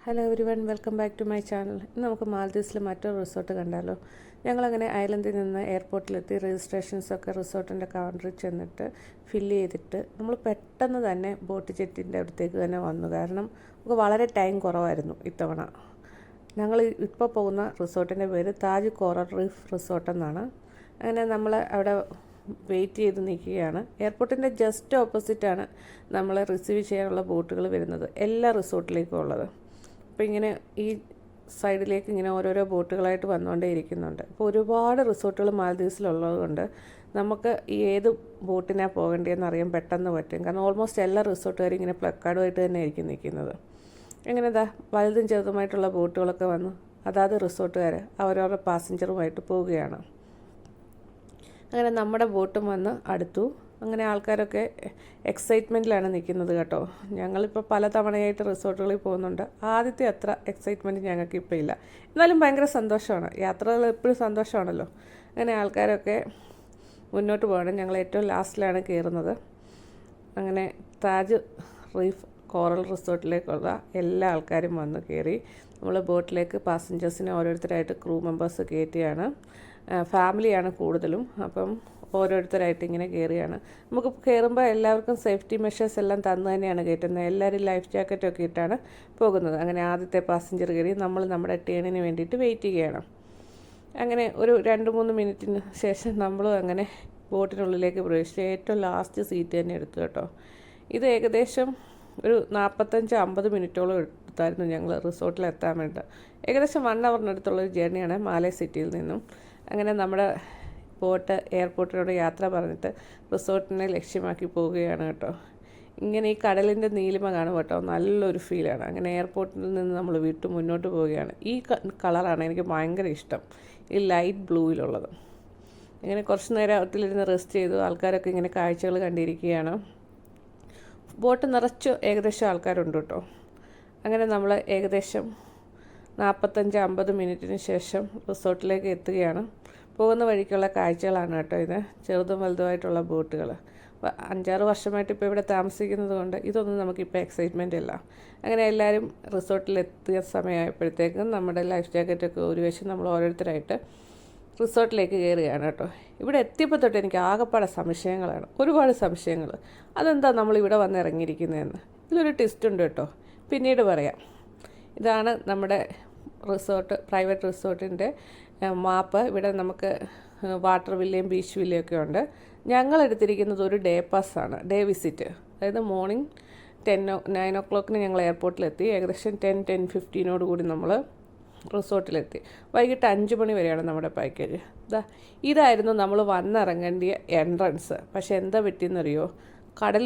Hello everyone, welcome back to my channel. ഇന്ന് നമുക്ക് മാൽദീവ്സിൽ മറ്റൊരു റിസോർട്ട് കണ്ടാലോ. ഞങ്ങളങ്ങനെ ഐലൻഡിൽ നിന്ന് എയർപോർട്ടിലെത്തി രജിസ്ട്രേഷൻസൊക്കെ റിസോർട്ടിൻ്റെ കൗണ്ടറിൽ ചെന്നിട്ട് ഫില്ല് ചെയ്തിട്ട് നമ്മൾ പെട്ടെന്ന് തന്നെ ബോട്ട് ജെറ്റിൻ്റെ അടുത്തേക്ക് തന്നെ വന്നു. കാരണം നമുക്ക് വളരെ ടൈം കുറവായിരുന്നു ഇത്തവണ. ഞങ്ങൾ ഇപ്പോൾ പോകുന്ന റിസോർട്ടിൻ്റെ പേര് താജ് കോറൽ റീഫ് റിസോർട്ട് എന്നാണ്. അങ്ങനെ നമ്മൾ അവിടെ വെയിറ്റ് ചെയ്ത് നിൽക്കുകയാണ്. എയർപോർട്ടിൻ്റെ ജസ്റ്റ് ഓപ്പോസിറ്റാണ് നമ്മളെ റിസീവ് ചെയ്യാനുള്ള ബോട്ടുകൾ വരുന്നത്, എല്ലാ റിസോർട്ടിലേക്കും ഉള്ളത്. അപ്പോൾ ഇങ്ങനെ ഈ സൈഡിലേക്ക് ഇങ്ങനെ ഓരോരോ ബോട്ടുകളായിട്ട് വന്നുകൊണ്ടേ ഇരിക്കുന്നുണ്ട്. അപ്പോൾ ഒരുപാട് റിസോർട്ടുകൾ മാൽദീവ്സിലുള്ളത് കൊണ്ട് നമുക്ക് ഈ ഏത് ബോട്ടിനാണ് പോകേണ്ടതെന്ന് അറിയാൻ പെട്ടെന്ന് പറ്റും. കാരണം ഓൾമോസ്റ്റ് എല്ലാ റിസോർട്ടുകാരും ഇങ്ങനെ പ്ലക്കാർഡുമായിട്ട് തന്നെ ആയിരിക്കും നിൽക്കുന്നത്. എങ്ങനെ വലുതും ചെറുതുമായിട്ടുള്ള ബോട്ടുകളൊക്കെ വന്നു അതാത് റിസോർട്ടുകാർ അവരവരുടെ പാസഞ്ചറുമായിട്ട് പോവുകയാണ്. അങ്ങനെ നമ്മുടെ ബോട്ടും വന്ന് അടുത്തു. അങ്ങനെ ആൾക്കാരൊക്കെ എക്സൈറ്റ്മെൻറ്റിലാണ് നിൽക്കുന്നത് കേട്ടോ. ഞങ്ങളിപ്പോൾ പല തവണയായിട്ട് റിസോർട്ടുകളിൽ പോകുന്നുണ്ട്. ആദ്യത്തെ അത്ര എക്സൈറ്റ്മെൻറ്റ് ഞങ്ങൾക്കിപ്പോൾ ഇല്ല, എന്നാലും ഭയങ്കര സന്തോഷമാണ്. യാത്രകൾ എപ്പോഴും സന്തോഷമാണല്ലോ. അങ്ങനെ ആൾക്കാരൊക്കെ മുന്നോട്ട് പോകണം. ഞങ്ങൾ ഏറ്റവും ലാസ്റ്റിലാണ് കയറുന്നത്. അങ്ങനെ താജ് റീഫ് കോറൽ റിസോർട്ടിലേക്കുള്ള എല്ലാ ആൾക്കാരും വന്ന് കയറി. നമ്മൾ ബോട്ടിലേക്ക് പാസഞ്ചേഴ്സിനെ ഓരോരുത്തരായിട്ട് ക്രൂ മെമ്പേഴ്സ് കയറ്റിയാണ്. ഫാമിലിയാണ് കൂടുതലും. അപ്പം ഓരോരുത്തരായിട്ട് ഇങ്ങനെ കയറിയാണ്. നമുക്ക് കയറുമ്പോൾ എല്ലാവർക്കും സേഫ്റ്റി മെഷേഴ്സ് എല്ലാം തന്നു തന്നെയാണ് കയറ്റുന്നത്. എല്ലാവരും ലൈഫ് ജാക്കറ്റൊക്കെ ഇട്ടാണ് പോകുന്നത്. അങ്ങനെ ആദ്യത്തെ പാസഞ്ചർ കയറി നമ്മൾ നമ്മുടെ ടേണിന് വേണ്ടിയിട്ട് വെയിറ്റ് ചെയ്യുകയാണ്. അങ്ങനെ ഒരു 2-3 മിനിറ്റിന് ശേഷം നമ്മളും അങ്ങനെ ബോട്ടിനുള്ളിലേക്ക് പ്രവേശിച്ച് ഏറ്റവും ലാസ്റ്റ് സീറ്റ് തന്നെ എടുത്തു കേട്ടോ. ഇത് ഏകദേശം ഒരു 45-50 മിനിറ്റോളം എടുത്തായിരുന്നു ഞങ്ങൾ റിസോർട്ടിലെത്താൻ വേണ്ടി. ഏകദേശം 1 അവറിനടുത്തുള്ളൊരു ജേർണിയാണ് മാലേ സിറ്റിയിൽ നിന്നും. അങ്ങനെ നമ്മുടെ ബോട്ട് എയർപോർട്ടിനോട് യാത്ര പറഞ്ഞിട്ട് റിസോർട്ടിനെ ലക്ഷ്യമാക്കി പോവുകയാണ് കേട്ടോ. ഇങ്ങനെ ഈ കടലിൻ്റെ നീലിമ കാണും കേട്ടോ, നല്ലൊരു ഫീലാണ്. അങ്ങനെ എയർപോർട്ടിൽ നിന്ന് നമ്മൾ വിട്ടു മുന്നോട്ട് പോവുകയാണ്. ഈ കളറാണ് എനിക്ക് ഭയങ്കര ഇഷ്ടം, ഈ ലൈറ്റ് ബ്ലൂവിലുള്ളത്. ഇങ്ങനെ കുറച്ച് നേരം അതിലിരുന്ന് റെസ്റ്റ് ചെയ്തു. ആൾക്കാരൊക്കെ ഇങ്ങനെ കാഴ്ചകൾ കണ്ടിരിക്കുകയാണ്. ബോട്ട് നിറച്ച് ഏകദേശം ആൾക്കാരുണ്ട് കേട്ടോ. അങ്ങനെ നമ്മൾ ഏകദേശം 45-50 മിനിറ്റിന് ശേഷം റിസോർട്ടിലേക്ക് എത്തുകയാണ്. പോകുന്ന വഴിക്കുള്ള കാഴ്ചകളാണ് കേട്ടോ ഇത്. ചെറുതും വലുതുമായിട്ടുള്ള ബോട്ടുകൾ. 5-6 വർഷമായിട്ട് ഇപ്പോൾ ഇവിടെ താമസിക്കുന്നത് കൊണ്ട് ഇതൊന്നും നമുക്കിപ്പോൾ എക്സൈറ്റ്മെൻ്റ് ഇല്ല. അങ്ങനെ എല്ലാവരും റിസോർട്ടിലെത്തിയ സമയമായപ്പോഴത്തേക്കും നമ്മുടെ ലൈഫ് ജാക്കറ്റൊക്കെ ഒരു വശം നമ്മൾ ഓരോരുത്തരായിട്ട് റിസോർട്ടിലേക്ക് കയറുകയാണ് കേട്ടോ. ഇവിടെ എത്തിയപ്പോൾ തൊട്ട് എനിക്ക് ആകെപ്പാടെ സംശയങ്ങളാണ്, ഒരുപാട് സംശയങ്ങൾ. അതെന്താ നമ്മളിവിടെ വന്ന് ഇറങ്ങിയിരിക്കുന്നതെന്ന്. ഇതിലൊരു ട്വിസ്റ്റ് ഉണ്ട് കേട്ടോ, പിന്നീട് പറയാം. ഇതാണ് നമ്മുടെ റിസോർട്ട്, പ്രൈവറ്റ് റിസോർട്ടിൻ്റെ മാപ്പ്. ഇവിടെ നമുക്ക് വാട്ടർ വില്ലയും ബീച്ച് വില്ലയും ഒക്കെ ഉണ്ട്. ഞങ്ങളെടുത്തിരിക്കുന്നത് ഒരു ഡേ പാസ്സാണ്, ഡേ വിസിറ്റ്. അതായത് മോർണിംഗ് 9 o'clock ഞങ്ങൾ എയർപോർട്ടിലെത്തി. ഏകദേശം 10-10:15 കൂടി നമ്മൾ റിസോർട്ടിലെത്തി. വൈകിട്ട് 5 മണി വരെയാണ് നമ്മുടെ പാക്കേജ്. ഇതായിരുന്നു നമ്മൾ വന്നിറങ്ങേണ്ടിയ എൻട്രൻസ്. പക്ഷേ എന്താ പറ്റിയെന്നറിയോ, കടൽ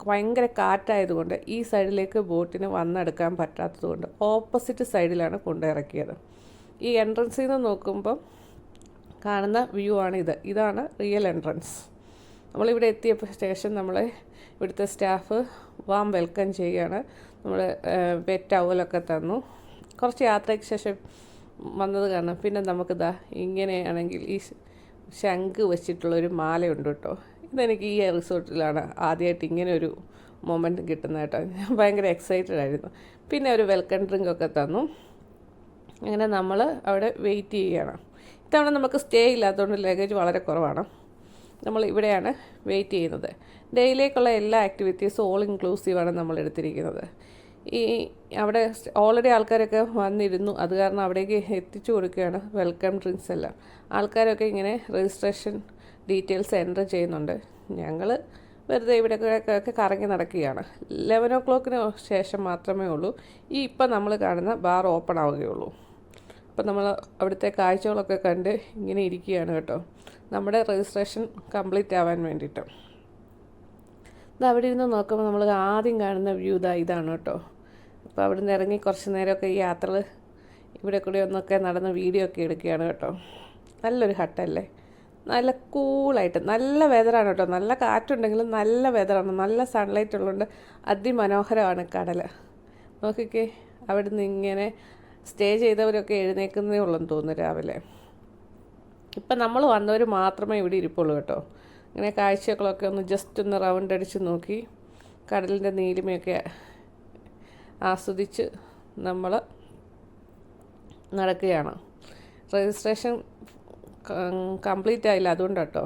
ഭയങ്കര കാറ്റായതുകൊണ്ട് ഈ സൈഡിലേക്ക് ബോട്ടിന് വന്നെടുക്കാൻ പറ്റാത്തതുകൊണ്ട് ഓപ്പോസിറ്റ് സൈഡിലാണ് കൊണ്ടിറക്കിയത്. ഈ എൻട്രൻസിൽ നിന്ന് നോക്കുമ്പം കാണുന്ന വ്യൂ ആണിത്. ഇതാണ് റിയൽ എൻട്രൻസ്. നമ്മളിവിടെ എത്തിയപ്പോൾ ശേഷം നമ്മളെ ഇവിടുത്തെ സ്റ്റാഫ് വാം വെൽക്കം ചെയ്യുകയാണ്. നമ്മൾ വെറ്റ് ടവലൊക്കെ തന്നു. കുറച്ച് യാത്രയ്ക്ക് ശേഷം വന്നത് കാരണം പിന്നെ നമുക്കിതാ ഇങ്ങനെയാണെങ്കിൽ ഈ ശംഖ് വെച്ചിട്ടുള്ളൊരു മാലയുണ്ട് കേട്ടോ. ഇതെനിക്ക് ഈ റിസോർട്ടിലാണ് ആദ്യമായിട്ട് ഇങ്ങനെ ഒരു മൊമെൻറ്റ് കിട്ടുന്നത് കേട്ടോ. ഞാൻ ഭയങ്കര എക്സൈറ്റഡ് ആയിരുന്നു. പിന്നെ ഒരു വെൽക്കം ഡ്രിങ്കൊക്കെ തന്നു. അങ്ങനെ നമ്മൾ അവിടെ വെയിറ്റ് ചെയ്യുകയാണ്. ഇത്തവണ നമുക്ക് സ്റ്റേ ഇല്ലാത്തതുകൊണ്ട് ലഗേജ് വളരെ കുറവാണ്. നമ്മൾ ഇവിടെയാണ് വെയിറ്റ് ചെയ്യുന്നത്. ഡേയിലേക്കുള്ള എല്ലാ ആക്ടിവിറ്റീസും ഓൾ ഇൻക്ലൂസീവാണ് നമ്മൾ എടുത്തിരിക്കുന്നത്. ഈ അവിടെ ഓൾറെഡി ആൾക്കാരൊക്കെ വന്നിരുന്നു, അത് കാരണം അവിടേക്ക് എത്തിച്ചു കൊടുക്കുകയാണ് വെൽക്കം ഡ്രിങ്ക്സ് എല്ലാം. ആൾക്കാരൊക്കെ ഇങ്ങനെ രജിസ്ട്രേഷൻ ഡീറ്റെയിൽസ് എൻ്റർ ചെയ്യുന്നുണ്ട്. ഞങ്ങൾ വെറുതെ ഇവിടെയൊക്കെ കറങ്ങി നടക്കുകയാണ്. 11 o'clock ശേഷം മാത്രമേ ഉള്ളൂ ഇപ്പം നമ്മൾ കാണുന്ന ബാർ ഓപ്പൺ ആവുകയുള്ളൂ. അപ്പം നമ്മൾ അവിടുത്തെ കാഴ്ചകളൊക്കെ കണ്ട് ഇങ്ങനെ ഇരിക്കുകയാണ് കേട്ടോ, നമ്മുടെ രജിസ്ട്രേഷൻ കംപ്ലീറ്റ് ആവാൻ വേണ്ടിയിട്ട്. ഇത് അവിടെ ഇരുന്ന് നോക്കുമ്പോൾ നമ്മൾ ആദ്യം കാണുന്ന വ്യൂ ഇതാണ് കേട്ടോ. അപ്പോൾ അവിടെ നിന്ന് ഇറങ്ങി കുറച്ച് നേരമൊക്കെ ഈ യാത്രകൾ ഇവിടെ കൂടി ഒന്നൊക്കെ നടന്ന് വീഡിയോ ഒക്കെ എടുക്കുകയാണ് കേട്ടോ. നല്ലൊരു ഹട്ടല്ലേ, നല്ല കൂളായിട്ട്. നല്ല വെതറാണ് കേട്ടോ, നല്ല കാറ്റുണ്ടെങ്കിലും നല്ല വെതറാണ്. നല്ല സൺലൈറ്റ് ഉള്ളതുകൊണ്ട് അതിമനോഹരമാണ് കടൽ. നോക്കിക്കേ, അവിടെ നിന്ന് ഇങ്ങനെ സ്റ്റേ ചെയ്തവരൊക്കെ എഴുന്നേക്കുന്നതേ ഉള്ളെന്ന് തോന്നുന്നു രാവിലെ. ഇപ്പം നമ്മൾ വന്നവർ മാത്രമേ ഇവിടെ ഇരിപ്പുള്ളൂ കേട്ടോ. ഇങ്ങനെ കാഴ്ചകളൊക്കെ ഒന്ന് ജസ്റ്റ് ഒന്ന് റൗണ്ട് അടിച്ച് നോക്കി കടലിൻ്റെ നീലിമയൊക്കെ ആസ്വദിച്ച് നമ്മൾ നടക്കുകയാണ്. രജിസ്ട്രേഷൻ കംപ്ലീറ്റ് ആയില്ല, അതുകൊണ്ടാട്ടോ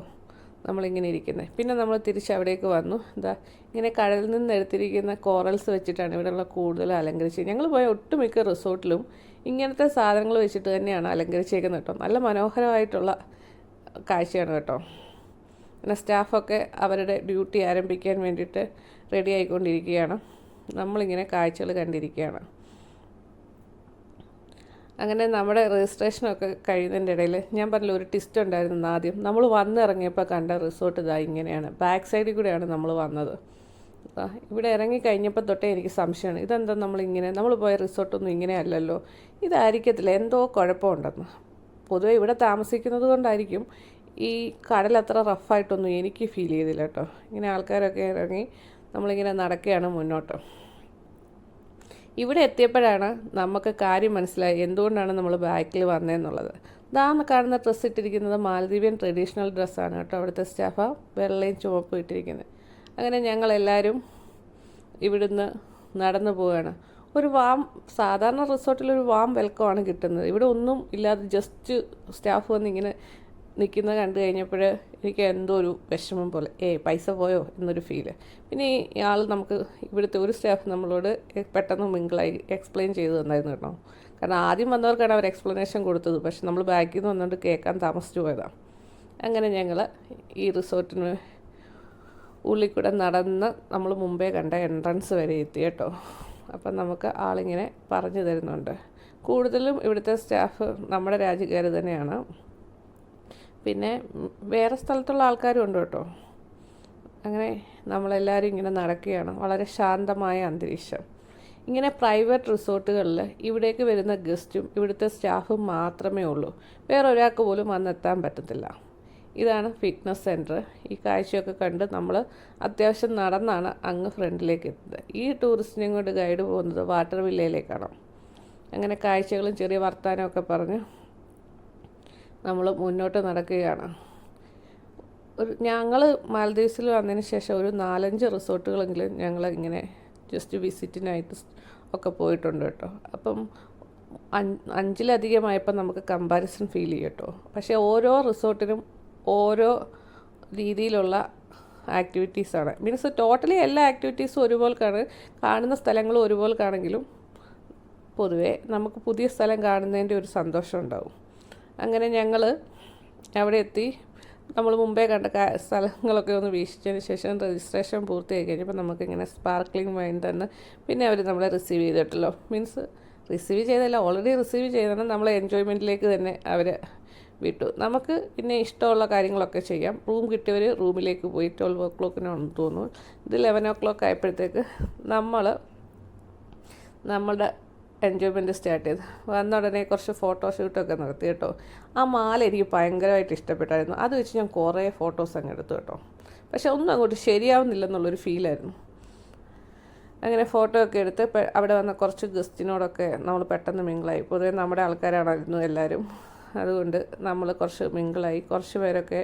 നമ്മളിങ്ങനെ ഇരിക്കുന്നത്. പിന്നെ നമ്മൾ തിരിച്ച് അവിടേക്ക് വന്നു. ഇങ്ങനെ കടലിൽ നിന്ന് എടുത്തിരിക്കുന്ന കോറൽസ് വെച്ചിട്ടാണ് ഇവിടെയുള്ള കൂടുതൽ അലങ്കരിച്ചത്. ഞങ്ങൾ പോയ ഒട്ടുമിക്ക റിസോർട്ടിലും ഇങ്ങനത്തെ സാധനങ്ങൾ വെച്ചിട്ട് തന്നെയാണ് അലങ്കരിച്ചേക്കുന്നത് കേട്ടോ. നല്ല മനോഹരമായിട്ടുള്ള കാഴ്ചയാണ് കേട്ടോ. പിന്നെ സ്റ്റാഫൊക്കെ അവരുടെ ഡ്യൂട്ടി ആരംഭിക്കാൻ വേണ്ടിയിട്ട് റെഡി ആയിക്കൊണ്ടിരിക്കുകയാണ്. നമ്മളിങ്ങനെ കാഴ്ചകൾ കണ്ടിരിക്കുകയാണ്. അങ്ങനെ നമ്മുടെ രജിസ്ട്രേഷനൊക്കെ കഴിയുന്നതിൻ്റെ ഇടയിൽ ഞാൻ പറഞ്ഞില്ല, ഒരു ട്വിസ്റ്റ് ഉണ്ടായിരുന്നു. ആദ്യം നമ്മൾ വന്നിറങ്ങിയപ്പോൾ കണ്ട റിസോർട്ട് ഇങ്ങനെയാണ്. ബാക്ക് സൈഡിൽ കൂടെയാണ് നമ്മൾ വന്നത്. ഇവിടെ ഇറങ്ങി കഴിഞ്ഞപ്പോൾ തൊട്ടേ എനിക്ക് സംശയമാണ്, ഇതെന്താ നമ്മൾ പോയ റിസോർട്ടൊന്നും ഇങ്ങനെ അല്ലല്ലോ, ഇതായിരിക്കത്തില്ല, എന്തോ കുഴപ്പമുണ്ടെന്ന്. പൊതുവെ ഇവിടെ താമസിക്കുന്നത് കൊണ്ടായിരിക്കും ഈ കടൽ അത്ര റഫായിട്ടൊന്നും എനിക്ക് ഫീൽ ചെയ്തില്ല കേട്ടോ. ഇങ്ങനെ ആൾക്കാരൊക്കെ ഇറങ്ങി നമ്മളിങ്ങനെ നടക്കുകയാണ് മുന്നോട്ട്. ഇവിടെ എത്തിയപ്പോഴാണ് നമുക്ക് കാര്യം മനസ്സിലായി എന്തുകൊണ്ടാണ് നമ്മൾ ബാക്കിൽ വന്നതെന്നുള്ളത്. കാണുന്ന ഡ്രസ്സ് ഇട്ടിരിക്കുന്നത് മാലദ്വീപിയൻ ട്രഡീഷണൽ ഡ്രസ്സാണ് കേട്ടോ. അവിടുത്തെ സ്റ്റാഫ് വെള്ളയും ചുവപ്പും ഇട്ടിരിക്കുന്നത്. അങ്ങനെ ഞങ്ങളെല്ലാവരും ഇവിടുന്ന് നടന്നു പോവുകയാണ്. സാധാരണ റിസോർട്ടിലൊരു വാം വെൽക്കമാണ് കിട്ടുന്നത്. ഇവിടെ ഒന്നും ഇല്ലാതെ ജസ്റ്റ് സ്റ്റാഫ് വന്ന് ഇങ്ങനെ നിൽക്കുന്നത് കണ്ടു കഴിഞ്ഞപ്പോൾ എനിക്ക് എന്തോ ഒരു വിഷമം പോലെ, പൈസ പോയോ എന്നൊരു ഫീല്. പിന്നെ ഈ ആൾ ഇവിടുത്തെ ഒരു സ്റ്റാഫ് നമ്മളോട് പെട്ടെന്ന് മിങ്കിളായി എക്സ്പ്ലെയിൻ ചെയ്തു തന്നായിരുന്നു കേട്ടോ. കാരണം ആദ്യം വന്നവർക്കാണ് അവർ എക്സ്പ്ലനേഷൻ കൊടുത്തത്, പക്ഷെ നമ്മൾ ബാക്കിൽ നിന്ന് വന്നുകൊണ്ട് കേൾക്കാൻ താമസിച്ചു പോയതാണ്. അങ്ങനെ ഞങ്ങൾ ഈ റിസോർട്ടിന് ഉള്ളിൽ കൂടെ നടന്ന് നമ്മൾ മുമ്പേ കണ്ട എൻട്രൻസ് വരെ എത്തി കേട്ടോ. അപ്പം നമുക്ക് ആളിങ്ങനെ പറഞ്ഞു തരുന്നുണ്ട്. കൂടുതലും ഇവിടുത്തെ സ്റ്റാഫ് നമ്മുടെ രാജ്യക്കാർ തന്നെയാണ്. പിന്നെ വേറെ സ്ഥലത്തുള്ള ആൾക്കാരും ഉണ്ട് കേട്ടോ. അങ്ങനെ നമ്മളെല്ലാവരും ഇങ്ങനെ നടക്കുകയാണ്. വളരെ ശാന്തമായ അന്തരീക്ഷം. ഇങ്ങനെ പ്രൈവറ്റ് റിസോർട്ടുകളിൽ ഇവിടേക്ക് വരുന്ന ഗസ്റ്റും ഇവിടുത്തെ സ്റ്റാഫും മാത്രമേ ഉള്ളൂ. വേറെ ഒരാൾക്ക് പോലും വന്നെത്താൻ പറ്റത്തില്ല. ഇതാണ് ഫിറ്റ്നസ് സെൻറ്റർ. ഈ കാഴ്ചയൊക്കെ കണ്ട് നമ്മൾ അത്യാവശ്യം നടന്നാണ് അങ്ങ് ഫ്രണ്ടിലേക്ക് എത്തുന്നത്. ഈ ടൂറിസ്റ്റിനെയും കൊണ്ട് ഗൈഡ് പോകുന്നത് വാട്ടർ വില്ലയിലേക്കാണ്. അങ്ങനെ കാഴ്ചകളും ചെറിയ വർത്തമാനമൊക്കെ പറഞ്ഞ് നമ്മൾ മുന്നോട്ട് നടക്കുകയാണ്. ഞങ്ങൾ മാലദ്വീപ്സിൽ വന്നതിന് ശേഷം ഒരു 4-5 റിസോർട്ടുകളെങ്കിലും ഞങ്ങൾ ഇങ്ങനെ ജസ്റ്റ് വിസിറ്റിനായിട്ട് ഒക്കെ പോയിട്ടുണ്ട് കേട്ടോ. അപ്പം 5-ലധികമായപ്പോൾ നമുക്ക് കമ്പാരിസൺ ഫീൽ ചെയ്യും കേട്ടോ. പക്ഷേ ഓരോ റിസോർട്ടിനും ഓരോ രീതിയിലുള്ള ആക്ടിവിറ്റീസാണ്. മീൻസ് ടോട്ടലി എല്ലാ ആക്ടിവിറ്റീസും ഒരുപോലെ കാണുന്ന സ്ഥലങ്ങളും ഒരുപോലെ കാണെങ്കിലും പൊതുവേ നമുക്ക് പുതിയ സ്ഥലം കാണുന്നതിൻ്റെ ഒരു സന്തോഷം ഉണ്ടാവും. അങ്ങനെ ഞങ്ങൾ അവിടെ എത്തി. നമ്മൾ മുമ്പേ കണ്ട സ്ഥലങ്ങളൊക്കെ ഒന്ന് വീക്ഷിച്ചതിന് ശേഷം രജിസ്ട്രേഷൻ പൂർത്തിയായി കഴിഞ്ഞപ്പോൾ നമുക്കിങ്ങനെ സ്പാർക്ലിംഗ് വൈൻ തന്നെ പിന്നെ അവർ നമ്മളെ റിസീവ് ചെയ്തിട്ടല്ലോ. മീൻസ് റിസീവ് ചെയ്തല്ല, ഓൾറെഡി റിസീവ് ചെയ്താണ്. നമ്മളെ എൻജോയ്മെൻറ്റിലേക്ക് തന്നെ അവർ വിട്ടു. നമുക്ക് പിന്നെ ഇഷ്ടമുള്ള കാര്യങ്ങളൊക്കെ ചെയ്യാം. റൂം കിട്ടിയവർ റൂമിലേക്ക് പോയി. 12 o'clockനാണെന്ന് തോന്നുന്നു. ഇത് 11 o'clock ആയപ്പോഴത്തേക്ക് നമ്മളുടെ എൻജോയ്മെൻറ്റ് സ്റ്റാർട്ട് ചെയ്ത് വന്ന ഉടനെ കുറച്ച് ഫോട്ടോഷൂട്ടൊക്കെ നടത്തി കേട്ടോ. ആ മാല എനിക്ക് ഭയങ്കരമായിട്ട് ഇഷ്ടപ്പെട്ടായിരുന്നു. അത് വെച്ച് ഞാൻ കുറേ ഫോട്ടോസ് അങ്ങ് എടുത്തു കേട്ടോ. പക്ഷെ ഒന്നും അങ്ങോട്ട് ശരിയാവുന്നില്ലെന്നുള്ളൊരു ഫീലായിരുന്നു. അങ്ങനെ ഫോട്ടോ ഒക്കെ എടുത്ത് അവിടെ വന്ന കുറച്ച് ഗസ്റ്റിനോടൊക്കെ നമ്മൾ പെട്ടെന്ന് മിങ്കിളായി. പൊതുവെ നമ്മുടെ ആൾക്കാരാണായിരുന്നു എല്ലാവരും. അതുകൊണ്ട് നമ്മൾ കുറച്ച് മിങ്കിളായി. കുറച്ച് പേരൊക്കെ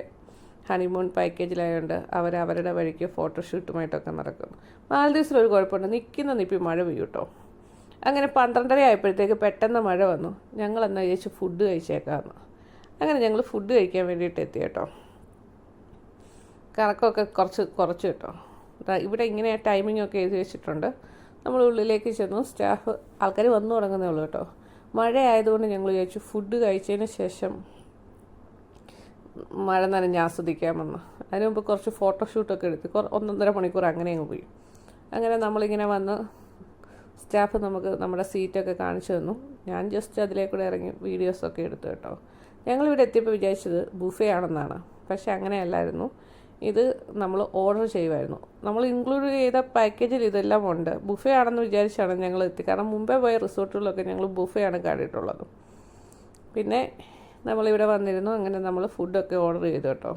ഹണിമൂൺ പാക്കേജിലായതുകൊണ്ട് അവരുടെ വഴിക്ക് ഫോട്ടോഷൂട്ടുമായിട്ടൊക്കെ നടക്കുന്നു. മാലദ്വീപ്സിലൊരു കുഴപ്പമുണ്ട്, നിൽപ്പി മഴ പെയ്യും കേട്ടോ. അങ്ങനെ 12:30 ആയപ്പോഴത്തേക്ക് പെട്ടെന്ന് മഴ വന്നു. ഞങ്ങളെന്നാൽ വിചാരിച്ച് ഫുഡ് കഴിച്ചേക്കാമെന്ന്. അങ്ങനെ ഞങ്ങൾ ഫുഡ് കഴിക്കാൻ വേണ്ടിയിട്ട് എത്തി കേട്ടോ. കറക്കമൊക്കെ കുറച്ച് കേട്ടോ. ഇവിടെ ഇങ്ങനെ ടൈമിംഗ് ഒക്കെ എഴുതി വെച്ചിട്ടുണ്ട്. നമ്മൾ ഉള്ളിലേക്ക് ചെന്നു. സ്റ്റാഫ് ആൾക്കാർ വന്നു തുടങ്ങുന്നേ ഉള്ളൂ കേട്ടോ. മഴ ആയതുകൊണ്ട് ഞങ്ങൾ വിചാരിച്ചു ഫുഡ് കഴിച്ചതിന് ശേഷം മഴ നനഞ്ഞ് ആസ്വദിക്കാമെന്ന്. അതിന് മുമ്പ് കുറച്ച് ഫോട്ടോഷൂട്ടൊക്കെ എടുത്ത് 1.5 മണിക്കൂർ അങ്ങനെ അങ്ങ് പോയി. അങ്ങനെ നമ്മളിങ്ങനെ വന്ന് സ്റ്റാഫ് നമുക്ക് നമ്മുടെ സീറ്റൊക്കെ കാണിച്ചു തന്നു. ഞാൻ ജസ്റ്റ് അതിലേക്കൂടെ ഇറങ്ങി വീഡിയോസൊക്കെ എടുത്തു കേട്ടോ. ഞങ്ങളിവിടെ എത്തിയപ്പോൾ വിചാരിച്ചത് ബുഫേ ആണെന്നാണ്. പക്ഷേ അങ്ങനെയല്ലായിരുന്നു. ഇത് നമ്മൾ ഓർഡർ ചെയ്യുമായിരുന്നു. നമ്മൾ ഇൻക്ലൂഡ് ചെയ്ത പാക്കേജിൽ ഇതെല്ലാം ഉണ്ട്. ബുഫേ ആണെന്ന് വിചാരിച്ചാണ് ഞങ്ങൾ എത്തി. കാരണം മുമ്പേ പോയ റിസോർട്ടുകളിലൊക്കെ ഞങ്ങൾ ബുഫേ ആണ് കണ്ടിട്ടുള്ളത്. പിന്നെ നമ്മളിവിടെ വന്നിരുന്നു. അങ്ങനെ നമ്മൾ ഫുഡൊക്കെ ഓർഡർ ചെയ്തു കേട്ടോ.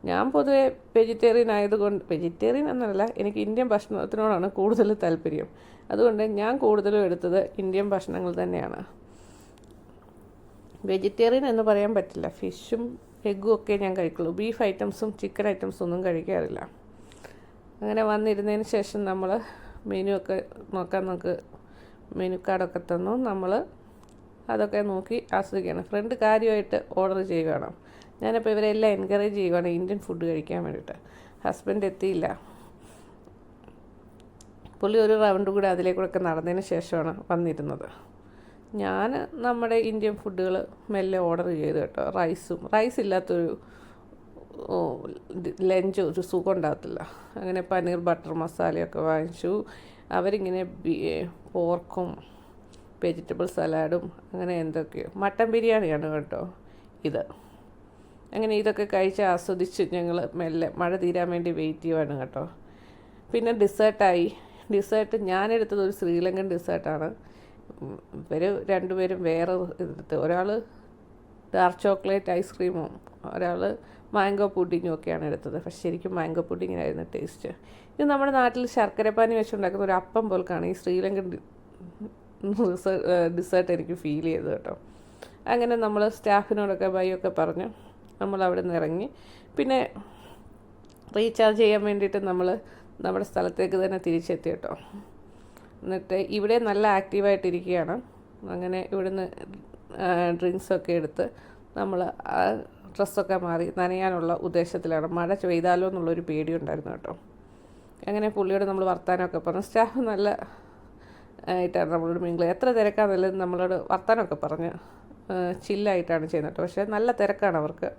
ഞാൻ പൊതുവെ വെജിറ്റേറിയൻ ആയതുകൊണ്ട്, വെജിറ്റേറിയൻ എന്നല്ല, എനിക്ക് ഇന്ത്യൻ ഭക്ഷണത്തിനോടാണ് കൂടുതൽ താല്പര്യം. അതുകൊണ്ട് ഞാൻ കൂടുതലും എടുത്തത് ഇന്ത്യൻ ഭക്ഷണങ്ങൾ തന്നെയാണ്. വെജിറ്റേറിയൻ എന്ന് പറയാൻ പറ്റില്ല. ഫിഷും എഗ്ഗും ഒക്കെ ഞാൻ കഴിക്കുള്ളൂ. ബീഫ് ഐറ്റംസും ചിക്കൻ ഐറ്റംസും ഒന്നും കഴിക്കാറില്ല. അങ്ങനെ വന്നിരുന്നതിന് ശേഷം നമ്മൾ മെനു ഒക്കെ നോക്കാൻ നമുക്ക് മെനു കാർഡൊക്കെ തന്നു. നമ്മൾ അതൊക്കെ നോക്കി ആസ്വദിക്കുകയാണ്. ഫ്രണ്ട് കാര്യമായിട്ട് ഓർഡർ ചെയ്യുകയാണ്. ഞാനിപ്പോൾ ഇവരെല്ലാം എൻകറേജ് ചെയ്യുകയാണ് ഇന്ത്യൻ ഫുഡ് കഴിക്കാൻ വേണ്ടിയിട്ട്. ഹസ്ബൻഡ് എത്തിയില്ല. പുള്ളി ഒരു റൗണ്ട് കൂടെ അതിലേക്കൂടെ നടന്നതിന് ശേഷമാണ് വന്നിരുന്നത്. ഞാൻ നമ്മുടെ ഇന്ത്യൻ ഫുഡുകൾ മെല്ലെ ഓർഡർ ചെയ്തു കേട്ടോ. റൈസ് ഇല്ലാത്തൊരു ലഞ്ച് ഒരു സുഖം ഉണ്ടാകത്തില്ല. അങ്ങനെ പനീർ ബട്ടർ മസാലയൊക്കെ വാങ്ങിച്ചു. അവരിങ്ങനെ പോർക്കും വെജിറ്റബിൾ സലാഡും അങ്ങനെ എന്തൊക്കെയോ മട്ടൻ ബിരിയാണിയാണ് കേട്ടോ ഇത്. അങ്ങനെ ഇതൊക്കെ കഴിച്ച് ആസ്വദിച്ച് ഞങ്ങൾ മെല്ലെ മഴ തീരാൻ വേണ്ടി വെയിറ്റ് ചെയ്യുവാണ് കേട്ടോ. പിന്നെ ഡിസേർട്ട് ഞാനെടുത്തത് ഒരു ശ്രീലങ്കൻ ഡിസേർട്ടാണ്. ഇവർ രണ്ടുപേരും വേറെ എടുത്ത്, ഒരാൾ ഡാർക്ക് ചോക്ലേറ്റ് ഐസ്ക്രീമും ഒരാൾ മാംഗോ പുഡിങ്ങും ഒക്കെയാണ് എടുത്തത്. പക്ഷേ ശരിക്കും മാംഗോ പുഡിങ്ങിനായിരുന്നു ടേസ്റ്റ്. ഇത് നമ്മുടെ നാട്ടിൽ ശർക്കരപ്പാനി വെച്ചുണ്ടാക്കുന്ന ഒരു അപ്പം പോൽക്കാണ് ഈ ശ്രീലങ്കൻ ഡിസേർട്ട് എനിക്ക് ഫീൽ ചെയ്തത് കേട്ടോ. അങ്ങനെ നമ്മൾ സ്റ്റാഫിനോടൊക്കെ ബൈയൊക്കെ പറഞ്ഞു നമ്മൾ അവിടെ നിന്ന് ഇറങ്ങി. പിന്നെ റീചാർജ് ചെയ്യാൻ വേണ്ടിയിട്ട് നമ്മൾ നമ്മുടെ സ്ഥലത്തേക്ക് തന്നെ തിരിച്ചെത്തി കേട്ടോ. എന്നിട്ട് ഇവിടെ നല്ല ആക്റ്റീവായിട്ടിരിക്കുകയാണ്. അങ്ങനെ ഇവിടുന്ന് ഡ്രിങ്ക്സൊക്കെ എടുത്ത് നമ്മൾ ഡ്രസ്സൊക്കെ മാറി നനയാനുള്ള ഉദ്ദേശത്തിലാണ്. മഴ പെയ്താലോ എന്നുള്ളൊരു പേടിയുണ്ടായിരുന്നു കേട്ടോ. അങ്ങനെ പുള്ളിയോട് നമ്മൾ വർത്താനമൊക്കെ പറഞ്ഞു. സ്റ്റാഫ് നല്ല ആയിട്ടാണ് നമ്മളോട് മിങ്കിൾ. എത്ര തിരക്കാണെന്നുള്ളത് നമ്മളോട് വർത്താനമൊക്കെ പറഞ്ഞ് ചില്ലായിട്ടാണ് ചെയ്യുന്നത് കേട്ടോ. പക്ഷേ നല്ല തിരക്കാണ് അവർക്ക്.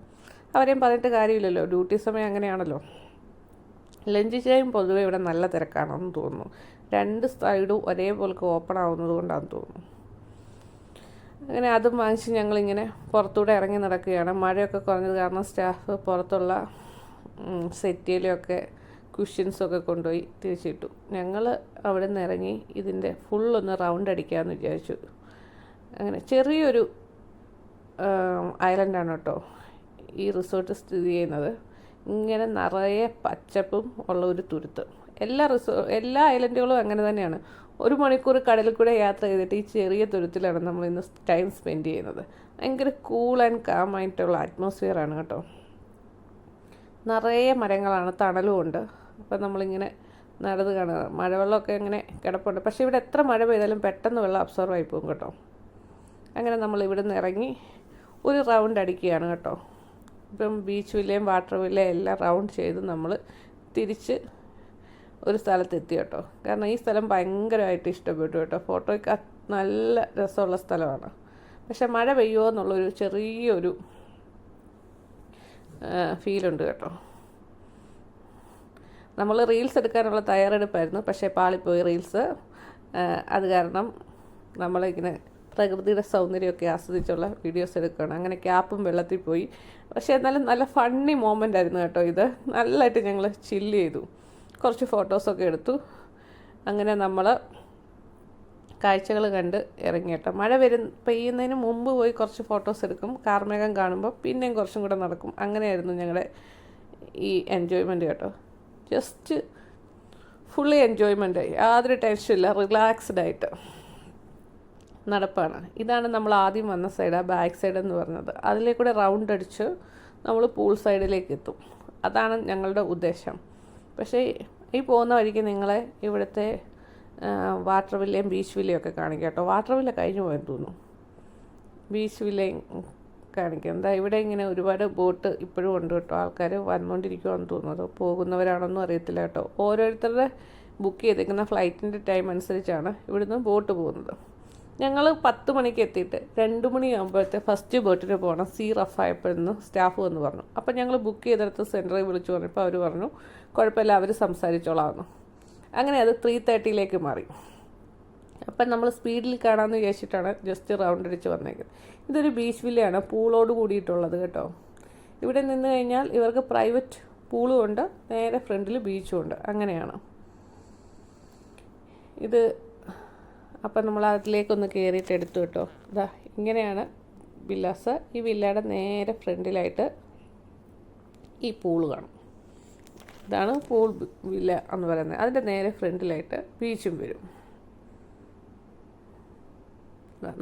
അവരെയും പറഞ്ഞിട്ട് കാര്യമില്ലല്ലോ, ഡ്യൂട്ടി സമയം അങ്ങനെയാണല്ലോ. ലഞ്ച് ടൈം പൊതുവേ ഇവിടെ നല്ല തിരക്കാണെന്ന് തോന്നുന്നു. 2 സൈഡും ഒരേപോലെ ഓപ്പൺ ആവുന്നത് കൊണ്ടാണെന്ന് തോന്നുന്നു. അങ്ങനെ അതും വാങ്ങിച്ച് ഞങ്ങളിങ്ങനെ പുറത്തൂടെ ഇറങ്ങി നടക്കുകയാണ്. മഴയൊക്കെ കുറഞ്ഞത് കാരണം സ്റ്റാഫ് പുറത്തുള്ള സെറ്റിയിലൊക്കെ കുഷ്യൻസൊക്കെ കൊണ്ടുപോയി തിരിച്ചിട്ടു. ഞങ്ങൾ അവിടെ നിന്ന് ഇറങ്ങി ഇതിൻ്റെ ഫുള്ളൊന്ന് റൗണ്ട് അടിക്കാമെന്ന് വിചാരിച്ചു. അങ്ങനെ ചെറിയൊരു ഐലൻഡാണ് കേട്ടോ ഈ റിസോർട്ട് സ്ഥിതി ചെയ്യുന്നത്. ഇങ്ങനെ നിറയെ പച്ചപ്പും ഉള്ള ഒരു തുരുത്ത്. എല്ലാ ഐലൻഡുകളും അങ്ങനെ തന്നെയാണ്. 1 മണിക്കൂർ കടലിൽ കൂടെ യാത്ര ചെയ്തിട്ട് ഈ ചെറിയ തുരുത്തിലാണ് നമ്മൾ ഇന്ന് ടൈം സ്പെൻഡ് ചെയ്യുന്നത്. ഭയങ്കര കൂൾ ആൻഡ് കാം ആയിട്ടുള്ള അറ്റ്മോസ്ഫിയറാണ് കേട്ടോ. നിറയെ മരങ്ങളാണ്, തണലും ഉണ്ട്. അപ്പം നമ്മളിങ്ങനെ നടന്ന് കാണുക. മഴവെള്ളമൊക്കെ ഇങ്ങനെ കിടപ്പുണ്ട്. പക്ഷേ ഇവിടെ എത്ര മഴ പെയ്താലും പെട്ടെന്ന് വെള്ളം അബ്സോർവ് ആയി പോകും കേട്ടോ. അങ്ങനെ നമ്മൾ ഇവിടെ നിന്ന് ഇറങ്ങി ഒരു റൗണ്ട് അടിക്കുകയാണ് കേട്ടോ. ഇപ്പം ബീച്ച് വില്ലയും വാട്ടർ വില്ലയും എല്ലാം റൗണ്ട് ചെയ്ത് നമ്മൾ തിരിച്ച് ഒരു സ്ഥലത്തെത്തി കേട്ടോ. കാരണം ഈ സ്ഥലം ഭയങ്കരമായിട്ട് ഇഷ്ടപ്പെട്ടു കേട്ടോ. ഫോട്ടോയ്ക്ക് നല്ല രസമുള്ള സ്ഥലമാണ്. പക്ഷെ മഴ പെയ്യുമോ എന്നുള്ളൊരു ചെറിയൊരു ഫീലുണ്ട് കേട്ടോ. നമ്മൾ റീൽസ് എടുക്കാനുള്ള തയ്യാറെടുപ്പായിരുന്നു. പക്ഷേ പാളിപ്പോയി റീൽസ്. അത് കാരണം നമ്മളിങ്ങനെ പ്രകൃതിയുടെ സൗന്ദര്യമൊക്കെ ആസ്വദിച്ചുള്ള വീഡിയോസ് എടുക്കുകയാണ്. അങ്ങനെ ക്യാപ്പും വെള്ളത്തിൽ പോയി. പക്ഷേ എന്നാലും നല്ല ഫണ്ണി മൊമെൻ്റ് ആയിരുന്നു കേട്ടോ ഇത്. നല്ലതായിട്ട് ഞങ്ങൾ ചില്ല് ചെയ്തു. കുറച്ച് ഫോട്ടോസൊക്കെ എടുത്തു. അങ്ങനെ നമ്മൾ കാഴ്ചകൾ കണ്ട് ഇറങ്ങി കേട്ടോ. മഴ പെയ്യുന്നതിന് മുമ്പ് പോയി കുറച്ച് ഫോട്ടോസ് എടുക്കും. കാർമേഘം കാണുമ്പോൾ പിന്നെയും കുറച്ചും കൂടെ നടക്കും. അങ്ങനെയായിരുന്നു ഞങ്ങളുടെ ഈ എൻജോയ്മെൻറ്റ് കേട്ടോ. ജസ്റ്റ് ഫുള്ളി എൻജോയ്മെൻറ്റ്, യാതൊരു ടെൻഷനില്ല, റിലാക്സ്ഡ് ആയിട്ട് നടപ്പാണ്. ഇതാണ് നമ്മൾ ആദ്യം വന്ന സൈഡ്, ആ ബാക്ക് സൈഡ് എന്ന് പറഞ്ഞത്. അതിലേക്കൂടെ റൗണ്ട് അടിച്ച് നമ്മൾ പൂൾ സൈഡിലേക്ക് എത്തും. അതാണ് ഞങ്ങളുടെ ഉദ്ദേശം. പക്ഷേ ഈ പോകുന്ന വഴിക്ക് നിങ്ങളെ ഇവിടുത്തെ വാട്ടർ വില്ലയും ബീച്ച് വില്ലയും ഒക്കെ കാണിക്കാം കേട്ടോ. വാട്ടർ വില്ല കഴിഞ്ഞു പോയെന്ന് തോന്നുന്നു. ബീച്ച് വില്ലയും കാണിക്കാം. എന്താ ഇവിടെ ഇങ്ങനെ ഒരുപാട് ബോട്ട് ഇപ്പോഴും ഉണ്ട് കേട്ടോ. ആൾക്കാർ വന്നുകൊണ്ടിരിക്കുമെന്ന് തോന്നുന്നത്. പോകുന്നവരാണെന്നും അറിയത്തില്ല കേട്ടോ. ഓരോരുത്തരുടെ ബുക്ക് ചെയ്തേക്കുന്ന ഫ്ലൈറ്റിൻ്റെ ടൈം അനുസരിച്ചാണ് ഇവിടുന്ന് ബോട്ട് പോകുന്നത്. ഞങ്ങൾ 10 മണിക്ക് എത്തിയിട്ട് 2 മണിയാകുമ്പോഴത്തെ ഫസ്റ്റ് ബോട്ടിന് പോകണം. സീ റഫായപ്പോഴെന്ന് സ്റ്റാഫ് വന്ന് പറഞ്ഞു. അപ്പം ഞങ്ങൾ ബുക്ക് ചെയ്തെടുത്ത് സെൻറ്ററിൽ വിളിച്ചു പറഞ്ഞപ്പോൾ അവർ പറഞ്ഞു കുഴപ്പമില്ല, അവർ സംസാരിച്ചോളാമെന്ന്. അങ്ങനെ അത് 3:30 മാറി. അപ്പം നമ്മൾ സ്പീഡിൽ കാണാമെന്ന് വിചാരിച്ചിട്ടാണ് ജസ്റ്റ് റൗണ്ട് അടിച്ച് വന്നേക്കുന്നത്. ഇതൊരു ബീച്ച് വില്ലയാണ്, പൂളോട് കൂടിയിട്ടുള്ളത് കേട്ടോ. ഇവിടെ നിന്ന് കഴിഞ്ഞാൽ ഇവർക്ക് പ്രൈവറ്റ് പൂളും ഉണ്ട്, നേരെ ഫ്രണ്ടിൽ ബീച്ചും ഉണ്ട്. അങ്ങനെയാണ് ഇത്. അപ്പം നമ്മൾ അതിലേക്കൊന്ന് കയറിയിട്ട് എടുത്തു കേട്ടോ. ഇതാ ഇങ്ങനെയാണ് വില്ലാസ്. ഈ വില്ലയുടെ നേരെ ഫ്രണ്ടിലായിട്ട് ഈ പൂള് കാണും. ഇതാണ് പൂൾ വില്ല എന്ന് പറയുന്നത്. അതിൻ്റെ നേരെ ഫ്രണ്ടിലായിട്ട് ബീച്ചും വരും.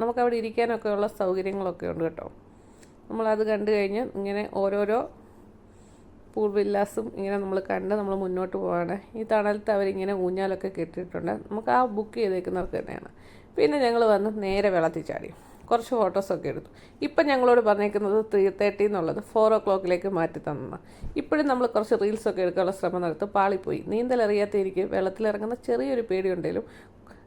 നമുക്കവിടെ ഇരിക്കാനൊക്കെ ഉള്ള സൗകര്യങ്ങളൊക്കെ ഉണ്ട് കേട്ടോ. നമ്മളത് കണ്ടു കഴിഞ്ഞ് ഇങ്ങനെ ഓരോരോ പൂൾ വില്ലാസും ഇങ്ങനെ നമ്മൾ കണ്ട് നമ്മൾ മുന്നോട്ട് പോവാണ്. ഈ തണലത്ത് അവരിങ്ങനെ ഊഞ്ഞാലൊക്കെ കെട്ടിയിട്ടുണ്ട്. നമുക്ക് ആ ബുക്ക് ചെയ്തേക്കുന്നവർക്ക് തന്നെയാണ്. പിന്നെ ഞങ്ങൾ വന്ന് നേരെ വെള്ളത്തിൽ ചാടി കുറച്ച് ഫോട്ടോസൊക്കെ എടുത്തു. ഇപ്പം ഞങ്ങളോട് പറഞ്ഞേക്കുന്നത് 3:30 എന്നുള്ളത് 4 o'clock മാറ്റി തന്നതാണ്. ഇപ്പോഴും നമ്മൾ കുറച്ച് റീൽസൊക്കെ എടുക്കാനുള്ള ശ്രമം നടത്തി പാളിപ്പോയി. നീന്തലറിയാത്ത എനിക്ക് വെള്ളത്തിലിറങ്ങുന്ന ചെറിയൊരു പേടിയുണ്ടെങ്കിലും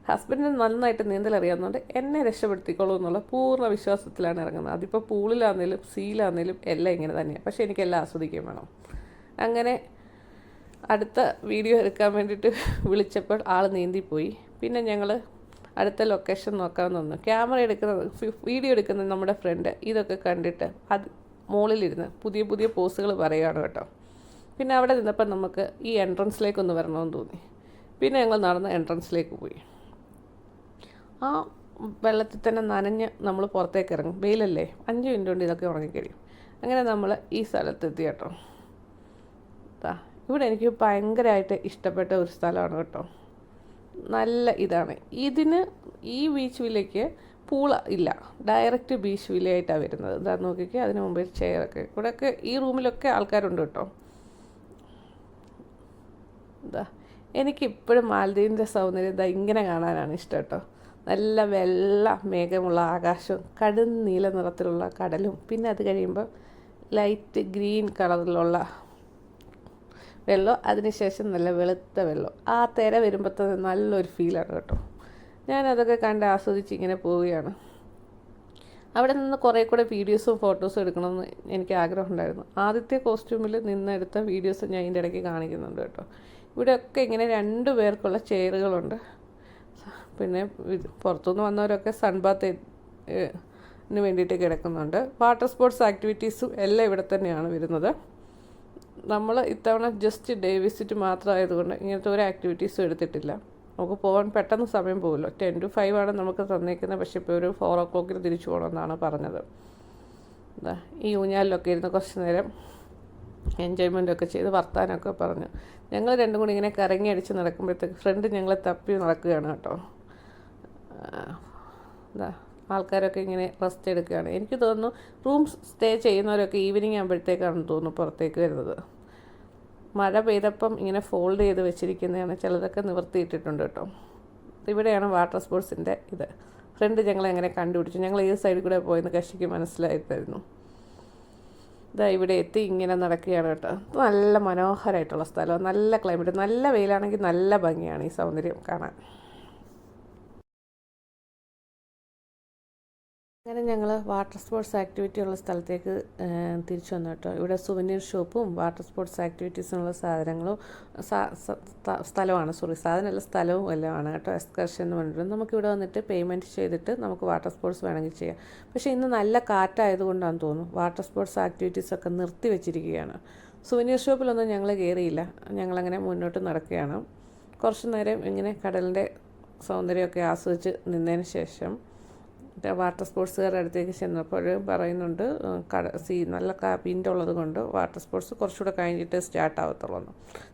ഹസ്ബൻഡിന് നന്നായിട്ട് നീന്തലറിയാവുന്നതുകൊണ്ട് എന്നെ രക്ഷപ്പെടുത്തിക്കോളൂ എന്നുള്ള പൂർണ്ണ വിശ്വാസത്തിലാണ് ഇറങ്ങുന്നത്. അതിപ്പോൾ പൂളിലാണെങ്കിലും സീലാണെങ്കിലും എല്ലാം ഇങ്ങനെ തന്നെയാണ്. പക്ഷേ എനിക്കെല്ലാം ആസ്വദിക്കുകയും വേണം. അങ്ങനെ അടുത്ത വീഡിയോ എടുക്കാൻ വേണ്ടിയിട്ട് വിളിച്ചപ്പോൾ ആൾ നീന്തിപ്പോയി. പിന്നെ ഞങ്ങൾ അടുത്ത ലൊക്കേഷൻ നോക്കാമെന്ന് തോന്നുന്നു. ക്യാമറ എടുക്കുന്നത് വീഡിയോ എടുക്കുന്നത് നമ്മുടെ ഫ്രണ്ട് ഇതൊക്കെ കണ്ടിട്ട് അത് മുകളിലിരുന്ന് പുതിയ പുതിയ പോസുകൾ പറയുകയാണ് കേട്ടോ. പിന്നെ അവിടെ നിന്നപ്പോൾ നമുക്ക് ഈ എൻട്രൻസിലേക്കൊന്ന് വരണമെന്ന് തോന്നി. പിന്നെ ഞങ്ങൾ നടന്ന് എൻട്രൻസിലേക്ക് പോയി. ആ വെള്ളത്തിൽ തന്നെ നനഞ്ഞ് നമ്മൾ പുറത്തേക്ക് ഇറങ്ങും. വെയിലല്ലേ, 5 മിനിറ്റ് കൊണ്ട് ഇതൊക്കെ ഉണങ്ങിക്കഴിയും. അങ്ങനെ നമ്മൾ ഈ സ്ഥലത്തെത്തി കേട്ടോ. ഇവിടെ എനിക്ക് ഭയങ്കരമായിട്ട് ഇഷ്ടപ്പെട്ട ഒരു സ്ഥലമാണ് കേട്ടോ. നല്ല ഇതാണ്. ഈ ബീച്ച് വില്ലയ്ക്ക് പൂള ഇല്ല, ഡയറക്റ്റ് ബീച്ച് വില്ലയായിട്ടാണ് വരുന്നത്. ഇതാ നോക്കിക്കേ, അതിന് മുമ്പ് ചെയറൊക്കെ ഇവിടെയൊക്കെ ഈ റൂമിലൊക്കെ ആൾക്കാരുണ്ട് കേട്ടോ. ഇതാ എനിക്കിപ്പോഴും മാലദ്വീപിൻ്റെ സൗന്ദര്യം ഇതാ ഇങ്ങനെ കാണാനാണ് ഇഷ്ടം കേട്ടോ. നല്ല വെള്ള മേഘമുള്ള ആകാശവും കടും നീല നിറത്തിലുള്ള കടലും പിന്നെ അത് കഴിയുമ്പോൾ ലൈറ്റ് ഗ്രീൻ കളറിലുള്ള വെള്ളം, അതിനുശേഷം നല്ല വെളുത്ത വെള്ളം. ആ തിര വരുമ്പോൾ തന്നെ നല്ലൊരു ഫീലാണ് കേട്ടോ. ഞാനതൊക്കെ കണ്ട് ആസ്വദിച്ച് ഇങ്ങനെ പോവുകയാണ്. അവിടെ നിന്ന് കുറേ കൂടെ വീഡിയോസും ഫോട്ടോസും എടുക്കണമെന്ന് എനിക്ക് ആഗ്രഹമുണ്ടായിരുന്നു. ആദ്യത്തെ കോസ്റ്റ്യൂമിൽ നിന്നെടുത്ത വീഡിയോസ് ഞാൻ ഇതിൻ്റെ ഇടയ്ക്ക് കാണിക്കുന്നുണ്ട് കേട്ടോ. ഇവിടെയൊക്കെ ഇങ്ങനെ 2 പേർക്കുള്ള ചെയറുകളുണ്ട്. പിന്നെ പുറത്തുനിന്ന് വന്നവരൊക്കെ സൺബാത്തിന് വേണ്ടിയിട്ട് കിടക്കുന്നുണ്ട്. വാട്ടർ സ്പോർട്സ് ആക്ടിവിറ്റീസും എല്ലാം ഇവിടെ തന്നെയാണ് വരുന്നത്. നമ്മൾ ഇത്തവണ ജസ്റ്റ് ഡേ വിസിറ്റ് മാത്രമായതുകൊണ്ട് ഇങ്ങനത്തെ ഒരു ആക്ടിവിറ്റീസും എടുത്തിട്ടില്ല. നമുക്ക് പോകാൻ പെട്ടെന്ന് സമയം പോകുമല്ലോ. 10 to 5 ആണ് നമുക്ക് തന്നേക്കുന്നത്. പക്ഷേ ഇപ്പോൾ ഒരു 4 o'clock തിരിച്ചു പോകണമെന്നാണ് പറഞ്ഞത്. ഈ ഊഞ്ഞാലിലൊക്കെ ഇരുന്ന് കുറച്ച് നേരം എൻജോയ്മെൻറ്റൊക്കെ ചെയ്ത് വർത്താനമൊക്കെ പറഞ്ഞു. ഞങ്ങൾ രണ്ടും കൂടി ഇങ്ങനെ കറങ്ങി അടിച്ച് നടക്കുമ്പോഴത്തേക്ക് ഫ്രണ്ട് ഞങ്ങളെ തപ്പി നടക്കുകയാണ് കേട്ടോ. ആൾക്കാരൊക്കെ ഇങ്ങനെ റെസ്റ്റ് എടുക്കുകയാണ്. എനിക്ക് തോന്നുന്നു റൂം സ്റ്റേ ചെയ്യുന്നവരൊക്കെ ഈവനിങ് ആകുമ്പോഴത്തേക്കാണെന്ന് തോന്നുന്നു പുറത്തേക്ക് വരുന്നത്. മഴ പെയ്തപ്പം ഇങ്ങനെ ഫോൾഡ് ചെയ്ത് വെച്ചിരിക്കുന്നതാണ്. ചിലതൊക്കെ നിവർത്തിയിട്ടിട്ടുണ്ട് കേട്ടോ. ഇവിടെയാണ് വാട്ടർ സ്പോർട്സിൻ്റെ ഇത്. ഫ്രണ്ട് ഞങ്ങളെ എങ്ങനെ കണ്ടുപിടിച്ചു, ഞങ്ങൾ ഏത് സൈഡിൽ കൂടെ പോയെന്ന് കക്ഷിക്ക് മനസ്സിലായിട്ടായിരുന്നു. ഇതാ ഇവിടെ എത്തി ഇങ്ങനെ നടക്കുകയാണ് കേട്ടോ. നല്ല മനോഹരമായിട്ടുള്ള സ്ഥലം, നല്ല ക്ലൈമറ്റ്, നല്ല വെയിലാണെങ്കിൽ നല്ല ഭംഗിയാണ് ഈ സൗന്ദര്യം കാണാൻ. അങ്ങനെ ഞങ്ങൾ വാട്ടർ സ്പോർട്സ് ആക്ടിവിറ്റി ഉള്ള സ്ഥലത്തേക്ക് തിരിച്ചു വന്നു കേട്ടോ. ഇവിടെ സുവനീർ ഷോപ്പും വാട്ടർ സ്പോർട്സ് ആക്ടിവിറ്റീസിനുള്ള സാധനങ്ങളും സ്ഥലവും എല്ലാം ആണ് കേട്ടോ. എക്സ്കർഷൻ എന്ന് പറഞ്ഞിട്ട് നമുക്കിവിടെ വന്നിട്ട് പേയ്മെൻറ്റ് ചെയ്തിട്ട് നമുക്ക് വാട്ടർ സ്പോർട്സ് വേണമെങ്കിൽ ചെയ്യാം. പക്ഷേ ഇന്ന് നല്ല കാറ്റായതുകൊണ്ടാണെന്ന് തോന്നുന്നു വാട്ടർ സ്പോർട്സ് ആക്ടിവിറ്റീസൊക്കെ നിർത്തി വെച്ചിരിക്കുകയാണ്. സുവനീർ ഷോപ്പിലൊന്നും ഞങ്ങൾ കയറിയില്ല. ഞങ്ങളങ്ങനെ മുന്നോട്ട് നടക്കുകയാണ്. കുറച്ച് നേരം ഇങ്ങനെ കടലിൻ്റെ സൗന്ദര്യമൊക്കെ ആസ്വദിച്ച് നിന്നതിന് ശേഷം വാട്ടർ സ്പോർട്സുകാരുടെ അടുത്തേക്ക് ചെന്നപ്പോൾ പറയുന്നുണ്ട് നല്ല വിൻഡ് ഉള്ളത് കൊണ്ട് വാട്ടർ സ്പോർട്സ് കുറച്ചുകൂടെ കഴിഞ്ഞിട്ട് സ്റ്റാർട്ട് ആവത്തുള്ളൂ.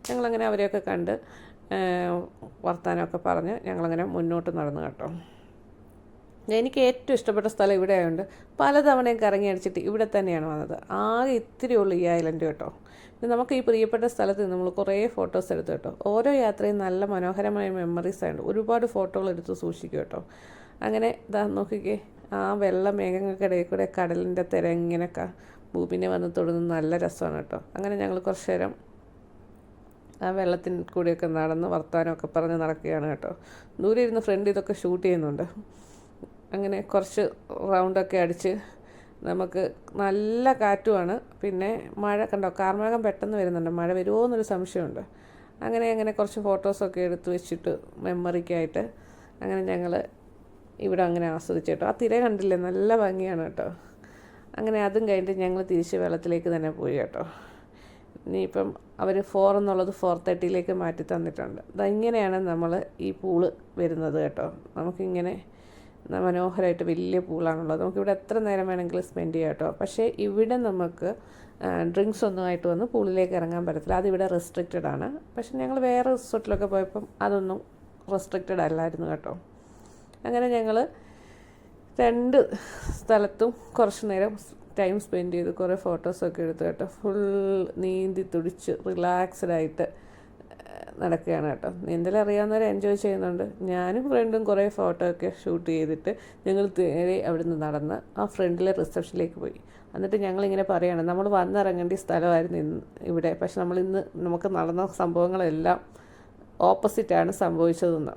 ഞങ്ങളങ്ങനെ അവരെയൊക്കെ കണ്ട് വർത്തമാനമൊക്കെ പറഞ്ഞ് ഞങ്ങളങ്ങനെ മുന്നോട്ട് നടന്നു കേട്ടോ. എനിക്ക് ഏറ്റവും ഇഷ്ടപ്പെട്ട സ്ഥലം ഇവിടെ ആയതുകൊണ്ട് പലതവണയും കറങ്ങി അടിച്ചിട്ട് ഇവിടെ തന്നെയാണ് വന്നത്. ആകെ ഇത്തിരി ഉള്ളൂ ഈ ഐലൻഡ് കേട്ടോ. നമുക്ക് ഈ പ്രിയപ്പെട്ട സ്ഥലത്ത് നമ്മൾ കുറേ ഫോട്ടോസ് എടുത്തു കേട്ടോ. ഓരോ യാത്രയും നല്ല മനോഹരമായ മെമ്മറീസ് ആയതുകൊണ്ട് ഒരുപാട് ഫോട്ടോകൾ എടുത്ത് സൂക്ഷിക്കും കേട്ടോ. അങ്ങനെ ഇതാ നോക്കിക്കേ, ആ വെള്ള മേഘങ്ങൾക്കിടയിൽ കൂടെ കടലിൻ്റെ തിര ഇങ്ങനെയൊക്കെ ഭൂമിനെ വന്ന് തൊടുന്നത് നല്ല രസമാണ് കേട്ടോ. അങ്ങനെ ഞങ്ങൾ കുറച്ച് നേരം ആ വെള്ളത്തിന് കൂടിയൊക്കെ നടന്ന് വർത്തമാനമൊക്കെ പറഞ്ഞ് നടക്കുകയാണ് കേട്ടോ. ദൂരെ ഇരുന്ന് ഫ്രണ്ട് ഇതൊക്കെ ഷൂട്ട് ചെയ്യുന്നുണ്ട്. അങ്ങനെ കുറച്ച് റൗണ്ടൊക്കെ അടിച്ച് നമുക്ക് നല്ല കാറ്റുമാണ്. പിന്നെ മഴ കണ്ടോ, കാർമേഘം പെട്ടെന്ന് വരുന്നുണ്ട്. മഴ വരുമോ എന്നൊരു സംശയമുണ്ട്. അങ്ങനെ കുറച്ച് ഫോട്ടോസൊക്കെ എടുത്ത് വെച്ചിട്ട് മെമ്മറിക്കായിട്ട് അങ്ങനെ ഞങ്ങൾ ഇവിടെ അങ്ങനെ ആസ്വദിച്ചു കേട്ടോ. ആ തിര കണ്ടില്ലേ, നല്ല ഭംഗിയാണ് കേട്ടോ. അങ്ങനെ അതും കഴിഞ്ഞിട്ട് ഞങ്ങൾ തിരിച്ച് വെള്ളത്തിലേക്ക് തന്നെ പോയി കേട്ടോ. ഇനിയിപ്പം അവർ 4 എന്നുള്ളത് 4:30 മാറ്റി തന്നിട്ടുണ്ട്. ഇങ്ങനെയാണ് നമ്മൾ ഈ പൂള് വരുന്നത് കേട്ടോ. നമുക്കിങ്ങനെ മനോഹരമായിട്ട് വലിയ പൂളാണുള്ളത്. നമുക്കിവിടെ എത്ര നേരം വേണമെങ്കിലും സ്പെൻഡ് ചെയ്യാം കേട്ടോ. പക്ഷേ ഇവിടെ നമുക്ക് ഡ്രിങ്ക്സ് ഒന്നുമായിട്ട് വന്ന് പൂളിലേക്ക് ഇറങ്ങാൻ പറ്റത്തില്ല. അതിവിടെ റെസ്ട്രിക്റ്റഡ് ആണ്. പക്ഷേ ഞങ്ങൾ വേറെ റിസോർട്ടിലൊക്കെ പോയപ്പം അതൊന്നും റെസ്ട്രിക്റ്റഡ് അല്ലായിരുന്നു കേട്ടോ. അങ്ങനെ ഞങ്ങൾ 2 സ്ഥലത്തും കുറച്ച് നേരം ടൈം സ്പെൻഡ് ചെയ്ത് കുറേ ഫോട്ടോസൊക്കെ എടുത്തു കേട്ടോ. ഫുൾ നീന്തി തുടിച്ച് റിലാക്സ്ഡായിട്ട് നടക്കുകയാണ് കേട്ടോ. നീന്തൽ അറിയാവുന്നവർ എൻജോയ് ചെയ്യുന്നുണ്ട്. ഞാനും ഫ്രണ്ടും കുറേ ഫോട്ടോ ഒക്കെ ഷൂട്ട് ചെയ്തിട്ട് ഞങ്ങൾ നേരെ അവിടുന്ന് നടന്ന് ആ ഫ്രണ്ടിലെ റിസപ്ഷനിലേക്ക് പോയി. എന്നിട്ട് ഞങ്ങളിങ്ങനെ പറയുകയാണ്, നമ്മൾ വന്നിറങ്ങേണ്ട സ്ഥലമായിരുന്നു ഇന്ന് ഇവിടെ, പക്ഷെ നമുക്ക് നടന്ന സംഭവങ്ങളെല്ലാം ഓപ്പോസിറ്റാണ് സംഭവിച്ചതെന്ന്.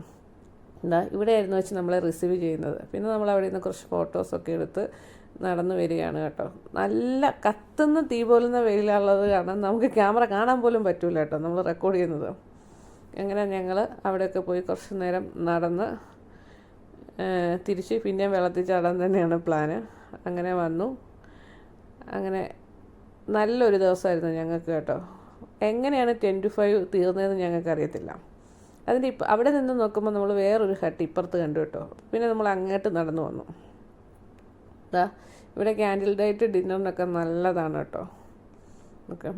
ഇവിടെയായിരുന്നു വെച്ച് നമ്മളെ റിസീവ് ചെയ്യുന്നത്. പിന്നെ നമ്മൾ അവിടെ നിന്ന് കുറച്ച് ഫോട്ടോസൊക്കെ എടുത്ത് നടന്നു വരികയാണ് കേട്ടോ. നല്ല കത്തുന്ന തീ പോലുന്ന വെയിലുള്ളത് കാരണം നമുക്ക് ക്യാമറ കാണാൻ പോലും പറ്റില്ല കേട്ടോ, നമ്മൾ റെക്കോർഡ് ചെയ്യുന്നത്. അങ്ങനെ ഞങ്ങൾ അവിടെയൊക്കെ പോയി കുറച്ച് നേരം നടന്ന് തിരിച്ച് പിന്നെയും വെള്ളത്തിൽ ചാടാൻ തന്നെയാണ് പ്ലാന്. അങ്ങനെ വന്നു. അങ്ങനെ നല്ലൊരു ദിവസമായിരുന്നു ഞങ്ങൾക്ക് കേട്ടോ. എങ്ങനെയാണ് 10 to 5 തീർന്നതെന്ന് ഞങ്ങൾക്കറിയത്തില്ല. അവിടെ നിന്ന് നോക്കുമ്പോൾ നമ്മൾ വേറൊരു ഹട്ട് ഇപ്പുറത്ത് കണ്ടു കേട്ടോ. പിന്നെ നമ്മൾ അങ്ങോട്ട് നടന്നു വന്നു. ഇവിടെ ക്യാൻഡിൽ ലൈറ്റ് ഡിന്നറിനൊക്കെ നല്ലതാണ് കേട്ടോ.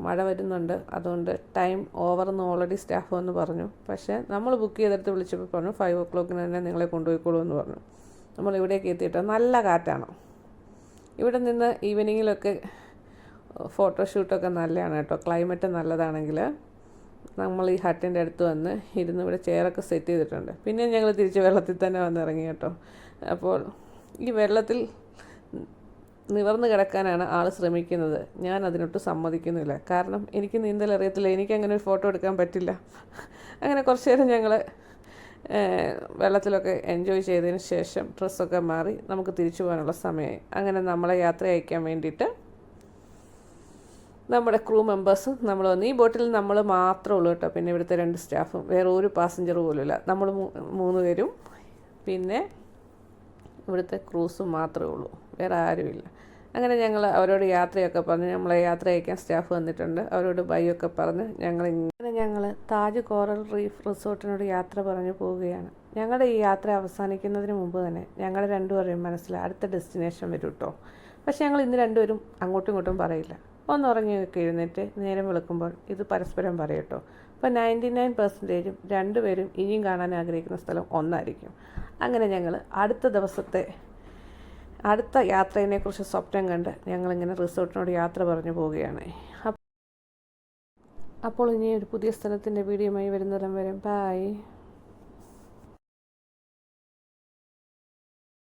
മഴ വരുന്നുണ്ട്, അതുകൊണ്ട് ടൈം ഓവറെന്ന് ഓൾറെഡി സ്റ്റാഫ് വന്ന് പറഞ്ഞു. പക്ഷേ നമ്മൾ ബുക്ക് ചെയ്തെടുത്ത് വിളിച്ചപ്പോൾ പറഞ്ഞു 5 o'clock തന്നെ നിങ്ങളെ കൊണ്ടുപോയിക്കോളൂ എന്ന് പറഞ്ഞു. നമ്മൾ ഇവിടേക്ക് എത്തിയിട്ട് നല്ല കാറ്റാണ്. ഇവിടെ നിന്ന് ഈവനിങ്ങിലൊക്കെ ഫോട്ടോഷൂട്ടൊക്കെ നല്ലതാണ് കേട്ടോ. ക്ലൈമറ്റ് നല്ലതാണെങ്കിൽ നമ്മൾ ഈ ഹട്ടിൻ്റെ അടുത്ത് വന്ന് ഇരുന്ന് ഇവിടെ ചെയറൊക്കെ സെറ്റ് ചെയ്തിട്ടുണ്ട്. പിന്നെ ഞങ്ങൾ തിരിച്ച് വെള്ളത്തിൽ തന്നെ വന്നിറങ്ങി കേട്ടോ. അപ്പോൾ ഈ വെള്ളത്തിൽ നിവർന്ന് കിടക്കാനാണ് ആൾ ശ്രമിക്കുന്നത്. ഞാൻ അതിനൊട്ട് സമ്മതിക്കുന്നില്ല. കാരണം എനിക്ക് നീന്തൽ അറിയത്തില്ല, എനിക്കങ്ങനെ ഒരു ഫോട്ടോ എടുക്കാൻ പറ്റില്ല. അങ്ങനെ കുറച്ച് നേരം ഞങ്ങൾ വെള്ളത്തിലൊക്കെ എൻജോയ് ചെയ്തതിന് ശേഷം ഡ്രസ്സൊക്കെ മാറി നമുക്ക് തിരിച്ചു പോകാനുള്ള സമയമായി. അങ്ങനെ നമ്മളെ യാത്ര അയക്കാൻ വേണ്ടിയിട്ട് നമ്മുടെ ക്രൂ മെമ്പേഴ്സ് നമ്മൾ വന്നു. ഈ ബോട്ടിൽ നമ്മൾ മാത്രമേ ഉള്ളൂ കേട്ടോ. പിന്നെ ഇവിടുത്തെ 2 സ്റ്റാഫും വേറെ ഒരു പാസഞ്ചർ പോലും ഇല്ല. നമ്മൾ 3 പേരും പിന്നെ ഇവിടുത്തെ ക്രൂസും മാത്രമേ ഉള്ളൂ, വേറെ ആരുമില്ല. അങ്ങനെ ഞങ്ങൾ അവരോട് യാത്രയൊക്കെ പറഞ്ഞ്, നമ്മളെ യാത്ര അയക്കാൻ സ്റ്റാഫ് വന്നിട്ടുണ്ട്, അവരോട് ബൈ ഒക്കെ പറഞ്ഞ് ഞങ്ങൾ താജ് കോറൽ റീഫ് റിസോർട്ടിനോട് യാത്ര പറഞ്ഞു പോവുകയാണ്. ഞങ്ങളുടെ ഈ യാത്ര അവസാനിക്കുന്നതിന് മുമ്പ് തന്നെ ഞങ്ങളുടെ രണ്ടുപേരെയും മനസ്സിൽ അടുത്ത ഡെസ്റ്റിനേഷൻ വരും കേട്ടോ. പക്ഷേ ഞങ്ങൾ ഇന്ന് രണ്ടുപേരും അങ്ങോട്ടും ഇങ്ങോട്ടും പറയില്ല. ഒന്നുറങ്ങിയൊക്കെ എഴുന്നേറ്റ് നേരം വെളുക്കുമ്പോൾ ഇത് പരസ്പരം പറയട്ടോ. അപ്പോൾ 99% രണ്ടുപേരും ഇനിയും കാണാൻ ആഗ്രഹിക്കുന്ന സ്ഥലം ഒന്നായിരിക്കും. അങ്ങനെ ഞങ്ങൾ അടുത്ത യാത്രയെക്കുറിച്ച് സ്വപ്നം കണ്ട് ഞങ്ങളിങ്ങനെ റിസോർട്ടിനോട് യാത്ര പറഞ്ഞു പോവുകയാണ്. അപ്പോൾ ഇനി ഒരു പുതിയ സ്ഥലത്തിൻ്റെ വീഡിയോയുമായി വരുന്നിടം വരെ ബൈ.